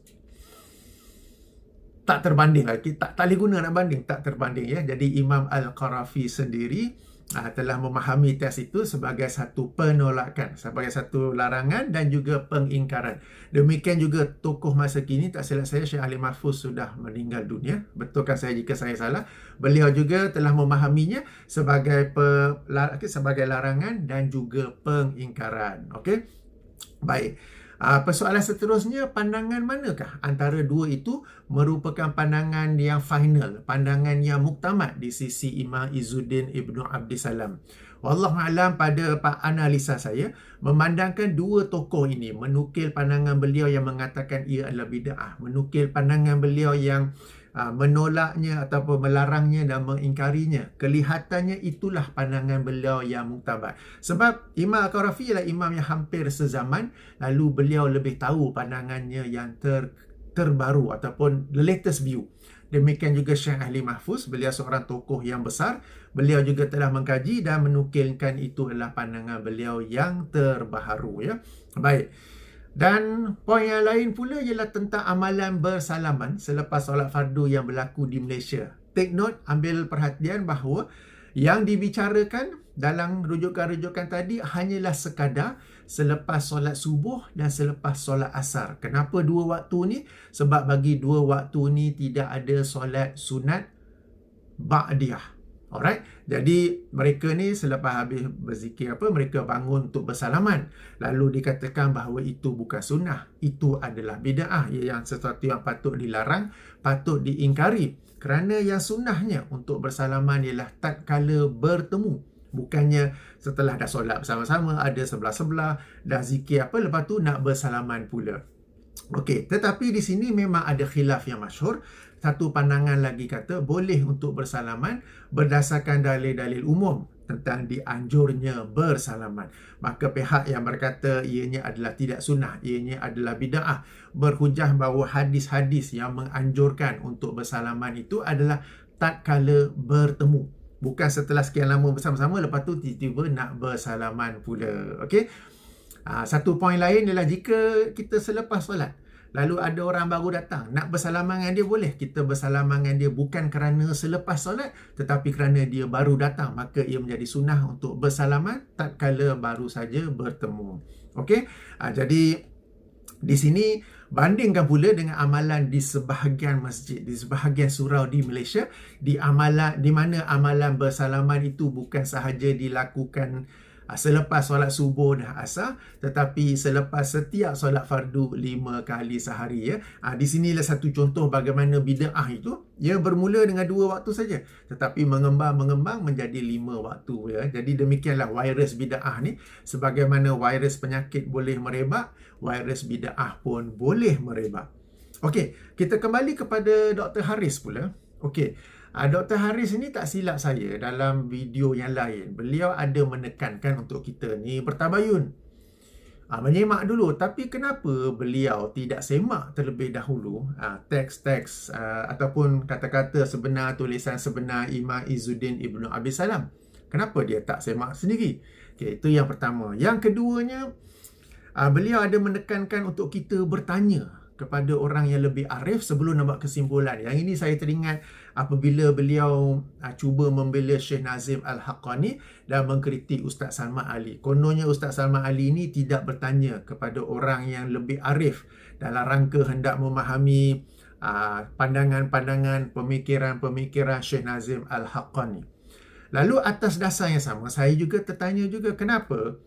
Tak terbanding lagi, tak boleh guna nak banding, tak terbanding ya. Jadi Imam Al-Qarafi sendiri telah memahami teks itu sebagai satu penolakan, sebagai satu larangan dan juga pengingkaran. Demikian juga tokoh masa kini, tak silap saya, Syekh Ali Mahfuz sudah meninggal dunia. Betulkan saya jika saya salah. Beliau juga telah memahaminya sebagai sebagai larangan dan juga pengingkaran. Okey. Baik. Persoalan seterusnya, pandangan manakah antara dua itu merupakan pandangan yang final, pandangan yang muktamad di sisi Imam Izzuddin Ibnu Abdissalam? Wallahualam, pada analisa saya, memandangkan dua tokoh ini, menukil pandangan beliau yang mengatakan ia adalah bid'ah, menukil pandangan beliau yang menolaknya ataupun melarangnya dan mengingkarinya, kelihatannya itulah pandangan beliau yang muktamad. Sebab Imam Al-Qarafi ialah imam yang hampir sezaman, lalu beliau lebih tahu pandangannya yang terbaru ataupun the latest view. Demikian juga Syekh Ali Mahfuz, beliau seorang tokoh yang besar, beliau juga telah mengkaji dan menukilkan itu adalah pandangan beliau yang terbaharu, ya. Baik. Dan poin yang lain pula ialah tentang amalan bersalaman selepas solat fardu yang berlaku di Malaysia. Take note, ambil perhatian bahawa yang dibicarakan dalam rujukan-rujukan tadi hanyalah sekadar selepas solat subuh dan selepas solat asar. Kenapa dua waktu ni? Sebab bagi dua waktu ni tidak ada solat sunat ba'diyah. Alright, jadi mereka ni selepas habis berzikir mereka bangun untuk bersalaman. Lalu dikatakan bahawa itu bukan sunnah, itu adalah bid'ah, yang sesuatu yang patut dilarang, patut diingkari. Kerana yang sunnahnya untuk bersalaman ialah tatkala bertemu. Bukannya setelah dah solat bersama-sama, ada sebelah-sebelah, dah zikir lepas tu nak bersalaman pula. Okey, tetapi di sini memang ada khilaf yang masyhur. Satu pandangan lagi kata boleh untuk bersalaman berdasarkan dalil-dalil umum tentang dianjurnya bersalaman. Maka pihak yang berkata ianya adalah tidak sunnah, ianya adalah bid'ah, berhujah bahawa hadis-hadis yang menganjurkan untuk bersalaman itu adalah tatkala bertemu. Bukan setelah sekian lama bersama-sama lepas tu tiba-tiba nak bersalaman pula. Okey. Satu poin lain ialah jika kita selepas solat lalu ada orang baru datang, nak bersalaman dengan dia boleh. Kita bersalaman dengan dia bukan kerana selepas solat, tetapi kerana dia baru datang. Maka ia menjadi sunnah untuk bersalaman tatkala baru saja bertemu. Okey, jadi di sini bandingkan pula dengan amalan di sebahagian masjid, di sebahagian surau di Malaysia, di mana amalan bersalaman itu bukan sahaja dilakukan selepas solat subuh dan asar, tetapi selepas setiap solat fardu 5 kali sehari, ya. Di sinilah satu contoh bagaimana bid'ah itu, ia bermula dengan 2 waktu saja, tetapi mengembang menjadi 5 waktu, ya. Jadi demikianlah virus bid'ah ni, sebagaimana virus penyakit boleh merebak, virus bid'ah pun boleh merebak. Okey, kita kembali kepada Dr. Haris pula. Okey. Dr. Haris ini tak silap saya dalam video yang lain, beliau ada menekankan untuk kita ni bertabayun, menyemak dulu. Tapi kenapa beliau tidak semak terlebih dahulu teks-teks ataupun kata-kata sebenar, tulisan sebenar Imam Izzuddin Ibnu Abdissalam? Kenapa dia tak semak sendiri? Okay, itu yang pertama. Yang keduanya, beliau ada menekankan untuk kita bertanya kepada orang yang lebih arif sebelum nak buat kesimpulan. Yang ini saya teringat apabila beliau cuba membela Syekh Nazim Al-Haqqani dan mengkritik Ustaz Salman Ali. Kononnya Ustaz Salman Ali ini tidak bertanya kepada orang yang lebih arif dalam rangka hendak memahami pandangan-pandangan, pemikiran-pemikiran Syekh Nazim Al-Haqqani. Lalu atas dasar yang sama, saya juga tertanya juga kenapa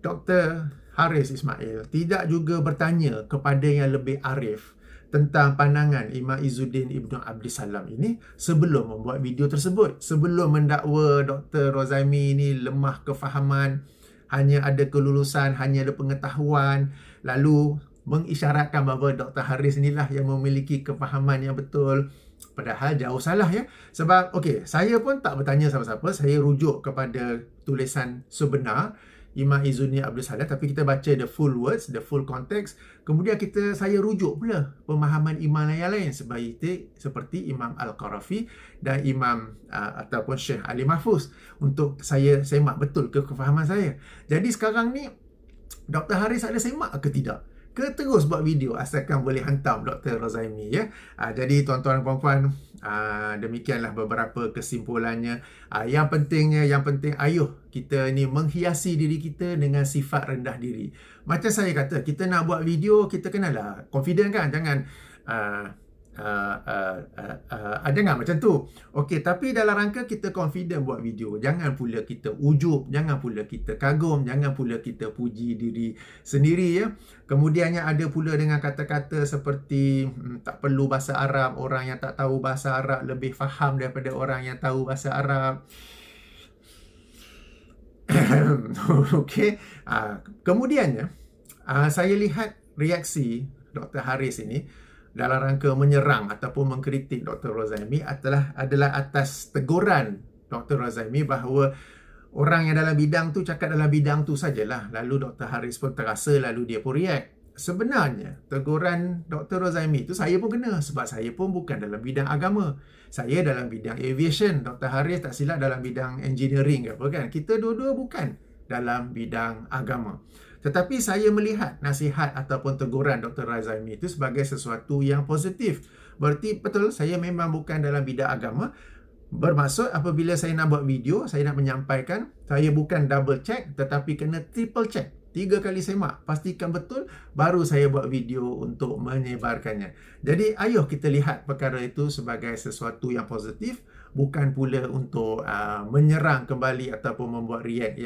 Dr. Haris Ismail tidak juga bertanya kepada yang lebih arif tentang pandangan Imam Izzuddin Ibnu Abdissalam ini sebelum membuat video tersebut, sebelum mendakwa Dr. Rozaimi ini lemah kefahaman, hanya ada kelulusan, hanya ada pengetahuan, lalu mengisyaratkan bahawa Dr. Haris inilah yang memiliki kefahaman yang betul. Padahal jauh salah, ya. Sebab okey, saya pun tak bertanya siapa-siapa, saya rujuk kepada tulisan sebenar Imam Izzuddin Abdissalam, tapi kita baca the full words, the full context. Kemudian saya rujuk pula pemahaman imam yang lain seperti Imam Al-Qarafi dan Imam ataupun Syekh Ali Mahfuz untuk saya semak betul ke kefahaman saya. Jadi sekarang ni Dr. Haris ada semak ke tidak? ke terus buat video asalkan boleh hantam Dr. Rozaimi ya. Jadi tuan-tuan dan puan-puan, demikianlah beberapa kesimpulannya. Yang penting ayuh kita ni menghiasi diri kita dengan sifat rendah diri. Macam saya kata, kita nak buat video, kita kenalah confident kan, jangan jangan macam tu. Okey, tapi dalam rangka kita confident buat video, jangan pula kita ujub, jangan pula kita kagum, jangan pula kita puji diri sendiri ya. Kemudiannya ada pula dengan kata-kata seperti tak perlu bahasa Arab, orang yang tak tahu bahasa Arab lebih faham daripada orang yang tahu bahasa Arab. Okey, kemudiannya saya lihat reaksi Dr. Haris ini dalam rangka menyerang ataupun mengkritik Dr. Rozaimi adalah atas teguran Dr. Rozaimi bahawa orang yang dalam bidang tu cakap dalam bidang tu sajalah. Lalu Dr. Haris pun terasa, lalu dia pun react. Sebenarnya teguran Dr. Rozaimi tu saya pun kena, sebab saya pun bukan dalam bidang agama. Saya dalam bidang aviation, Dr. Haris tak silap dalam bidang engineering ke apa kan. Kita dua-dua bukan dalam bidang agama. Tetapi saya melihat nasihat ataupun teguran Dr. Rozaimi itu sebagai sesuatu yang positif. Berarti betul saya memang bukan dalam bidang agama. Bermaksud apabila saya nak buat video, saya nak menyampaikan, saya bukan double check tetapi kena triple check. 3 kali semak, pastikan betul, baru saya buat video untuk menyebarkannya. Jadi ayuh kita lihat perkara itu sebagai sesuatu yang positif, bukan pula untuk menyerang kembali ataupun membuat react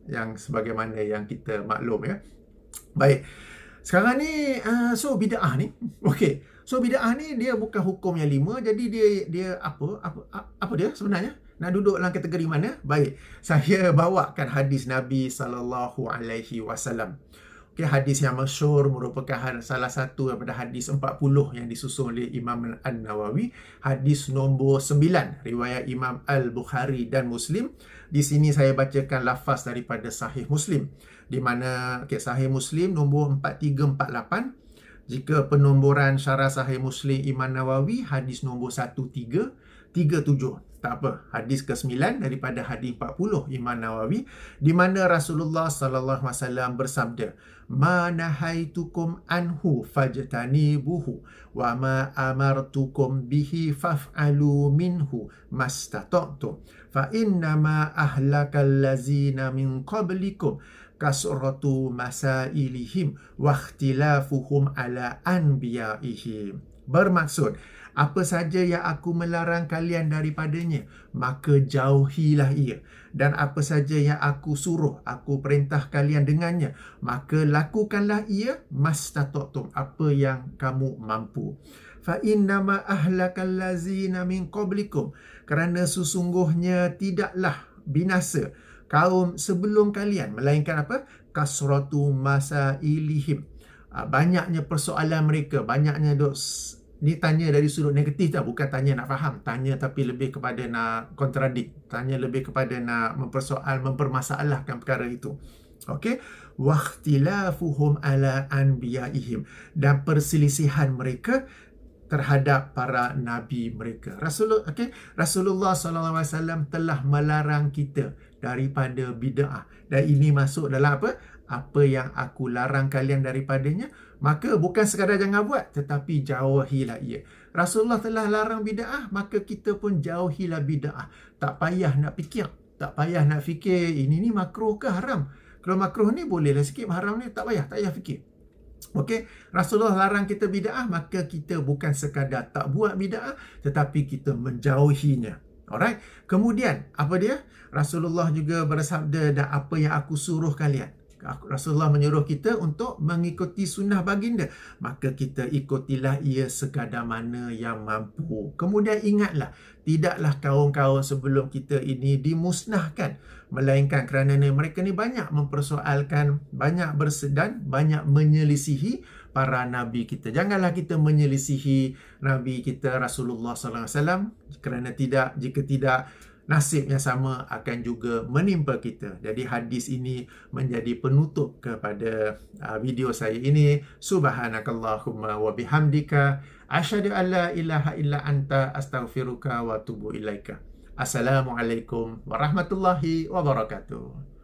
yang sebagaimana yang kita maklum ya. Baik. Sekarang ni so bid'ah ni. Okey. So bid'ah ni dia bukan hukum yang 5, jadi dia apa dia sebenarnya? Nak duduk dalam kategori mana? Baik. Saya bawakan hadis Nabi sallallahu alaihi wasallam. Okey, hadis yang masyhur merupakan salah satu daripada hadis 40 yang disusun oleh Imam An-Nawawi. Hadis nombor 9 riwayat Imam Al-Bukhari dan Muslim. Di sini saya bacakan lafaz daripada Sahih Muslim, di mana Sahih Muslim nombor 4348. Jika penomboran syarah Sahih Muslim Imam Nawawi hadis nombor 1337. Tak apa, hadis ke-9 daripada hadis 40 Imam Nawawi, di mana Rasulullah sallallahu alaihi wasallam bersabda, "Ma nahaitukum anhu fajtanibuhu wa ma amartukum bihi faf'alu minhu mastata'tum fa innama ahlakal lazina min qablikum kasratu masailihim wa ikhtilafuhum ala anbiyaihim." Bermaksud, apa saja yang aku melarang kalian daripadanya, maka jauhilah ia. Dan apa saja yang aku suruh, aku perintah kalian dengannya, maka lakukanlah ia mastata'tum, apa yang kamu mampu. Fa innama ahlakal lazina min qablikum, kerana sesungguhnya tidaklah binasa kaum sebelum kalian, melainkan apa? Kasratu masailihim, banyaknya persoalan mereka, banyaknya ni tanya dari sudut negatif tak, bukan tanya nak faham, tanya tapi lebih kepada nak kontradik, tanya lebih kepada nak mempermasalahkan perkara itu. Okey, waqtilafuhum ala anbiyaihim, dan perselisihan mereka terhadap para nabi mereka. Rasulullah sallallahu alaihi wasallam telah melarang kita daripada bid'ah, dan ini masuk dalam apa yang aku larang kalian daripadanya, maka bukan sekadar jangan buat, tetapi jauhilah ia. Rasulullah telah larang bid'ah, maka kita pun jauhilah bid'ah. Tak payah nak fikir ini makruh ke haram. Kalau makruh ni bolehlah sikit, haram ni tak payah fikir. Okey, Rasulullah larang kita bid'ah, maka kita bukan sekadar tak buat bid'ah, tetapi kita menjauhinya. Alright. Kemudian apa dia? Rasulullah juga bersabda, dan apa yang aku suruh kalian. Rasulullah menyuruh kita untuk mengikuti sunnah baginda, maka kita ikutilah ia sekadar mana yang mampu. Kemudian ingatlah, tidaklah kaum-kaum sebelum kita ini dimusnahkan, melainkan kerana mereka ni banyak mempersoalkan, banyak bersedan, banyak menyelisihi para nabi kita. Janganlah kita menyelisihi nabi kita Rasulullah sallallahu alaihi wasallam, kerana jika tidak, nasib yang sama akan juga menimpa kita. Jadi hadis ini menjadi penutup kepada video saya ini. Subhanakallahumma wa bihamdika asyhadu an la ilaha illa anta astaghfiruka wa atubu ilaika. Assalamualaikum warahmatullahi wabarakatuh.